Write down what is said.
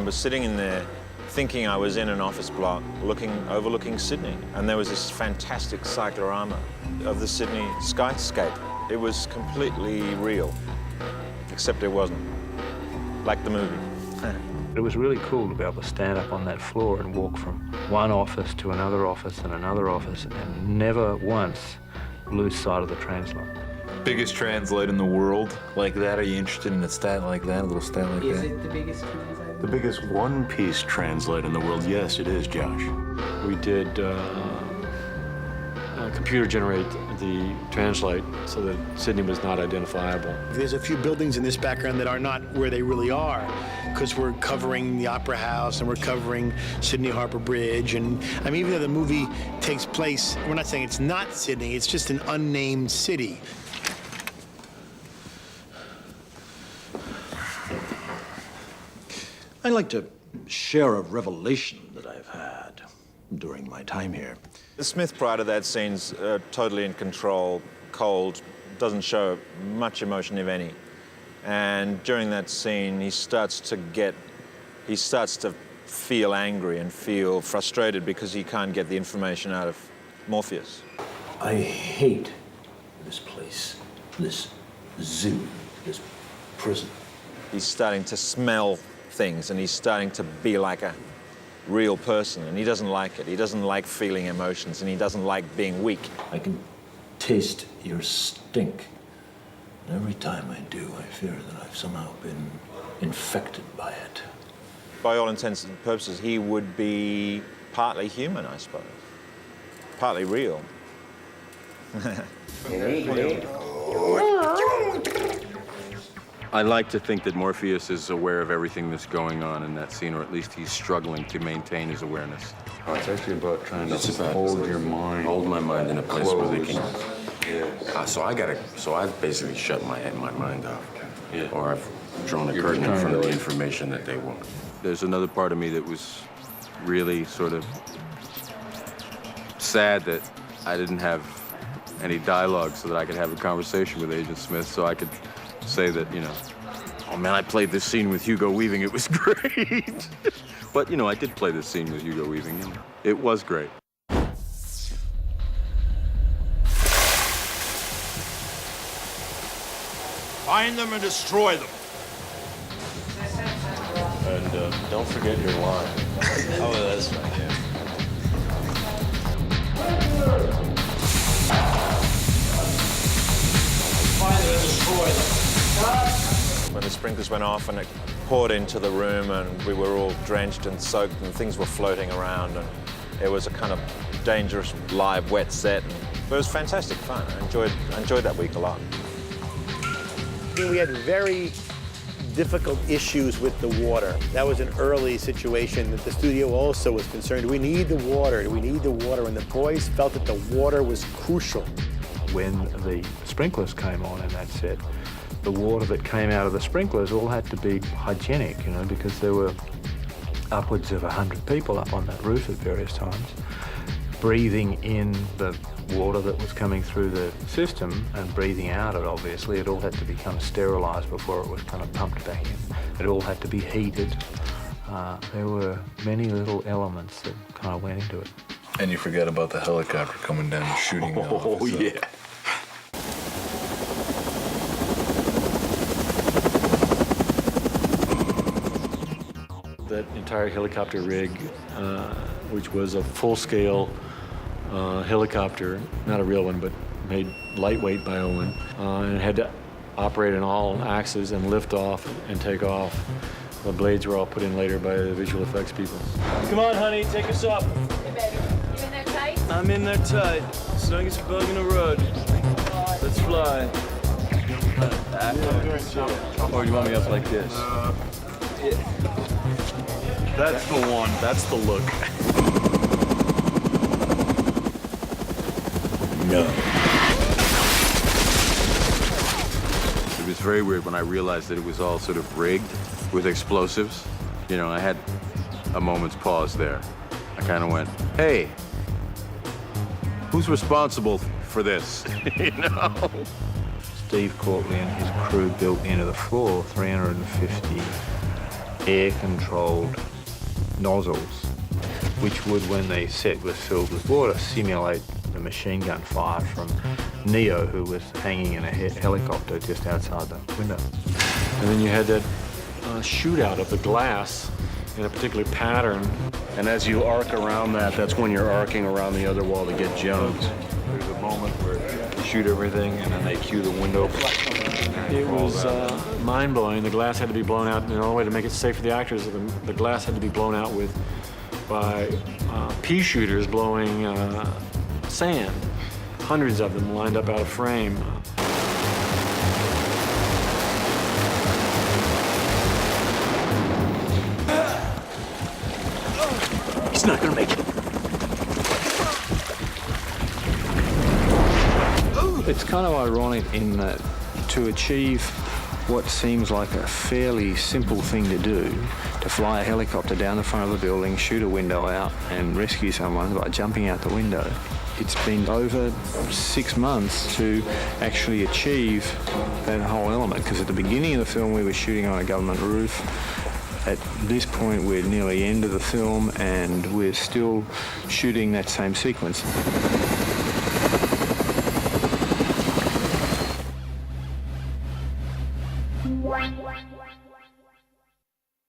remember sitting in there thinking I was in an office block overlooking Sydney. And there was this fantastic cyclorama of the Sydney skyscape. It was completely real, except it wasn't, like the movie. It was really cool to be able to stand up on that floor and walk from one office to another office and another office and never once lose sight of the translate. Biggest translate in the world like that? Are you interested in a stat like that, a little stat like that? Is it the biggest translate? The biggest one-piece translate in the world? Yes, it is, Josh. We did computer generate the translate so that Sydney was not identifiable. There's a few buildings in this background that are not where they really are, because we're covering the Opera House and we're covering Sydney Harbour Bridge. And I mean, even though the movie takes place, we're not saying it's not Sydney, it's just an unnamed city. I'd like to share a revelation that I've had during my time here. Smith, prior to that, scene's totally in control, cold, doesn't show much emotion, if any. And during that scene, he starts to feel angry and feel frustrated because he can't get the information out of Morpheus. I hate this place, this zoo, this prison. He's starting to smell things, and he's starting to be like a real person, and he doesn't like it. He doesn't like feeling emotions, and he doesn't like being weak. I can taste your stink. And every time I do, I fear that I've somehow been infected by it. By all intents and purposes, he would be partly human, I suppose. Partly real. I like to think that Morpheus is aware of everything that's going on in that scene, or at least he's struggling to maintain his awareness. Oh, it's actually about trying to hold your mind. Hold my mind in a place where they can. Yes. So I've basically shut my mind off. Yeah. Or I've drawn a You're curtain in just front of the trying to- information that they want. There's another part of me that was really sort of sad that I didn't have any dialogue so that I could have a conversation with Agent Smith, so I could say that, you know, oh man, I played this scene with Hugo Weaving, it was great. But, you know, I did play this scene with Hugo Weaving, and it was great. Find them and destroy them. And don't forget your line. Oh, that's right, yeah. Find them and destroy them. When the sprinklers went off and it poured into the room and we were all drenched and soaked and things were floating around, and it was a kind of dangerous, live, wet set. But it was fantastic fun. I enjoyed that week a lot. We had very difficult issues with the water. That was an early situation that the studio also was concerned. Do we need the water? Do we need the water? And the boys felt that the water was crucial. When the sprinklers came on in that set, the water that came out of the sprinklers all had to be hygienic, you know, because there were upwards of 100 people up on that roof at various times, breathing in the water that was coming through the system and breathing out it, obviously. It all had to become sterilized before it was kind of pumped back in. It all had to be heated. There were many little elements that kind of went into it. And you forget about the helicopter coming down and shooting the office up. Yeah. That entire helicopter rig, which was a full-scale helicopter, not a real one, but made lightweight by Owen, and it had to operate on all axes and lift off and take off. The blades were all put in later by the visual effects people. Come on, honey, take us up. Hey, baby. You in there tight? I'm in there tight. Snug as a bug in the road. Let's fly. Or you want me up like this? That's the one. That's the look. No. It was very weird when I realized that it was all sort of rigged with explosives. You know, I had a moment's pause there. I kind of went, hey, who's responsible for this? You know? Steve Courtley and his crew built into the floor 350 air-controlled nozzles, which would, when the set was filled with water, simulate the machine gun fire from Neo, who was hanging in a helicopter just outside the window. And then you had that shootout of the glass in a particular pattern. And as you arc around that, that's when you're arcing around the other wall to get Jones. There's a moment where they shoot everything and then they cue the window. It was mind-blowing. The glass had to be blown out. And the only way to make it safe for the actors, the glass had to be blown out by pea shooters blowing sand. Hundreds of them lined up out of frame. He's not gonna make it. It's kind of ironic in that to achieve what seems like a fairly simple thing to do, to fly a helicopter down the front of a building, shoot a window out and rescue someone by jumping out the window, it's been over 6 months to actually achieve that whole element, because at the beginning of the film we were shooting on a government roof. At this point we're nearly end of the film and we're still shooting that same sequence.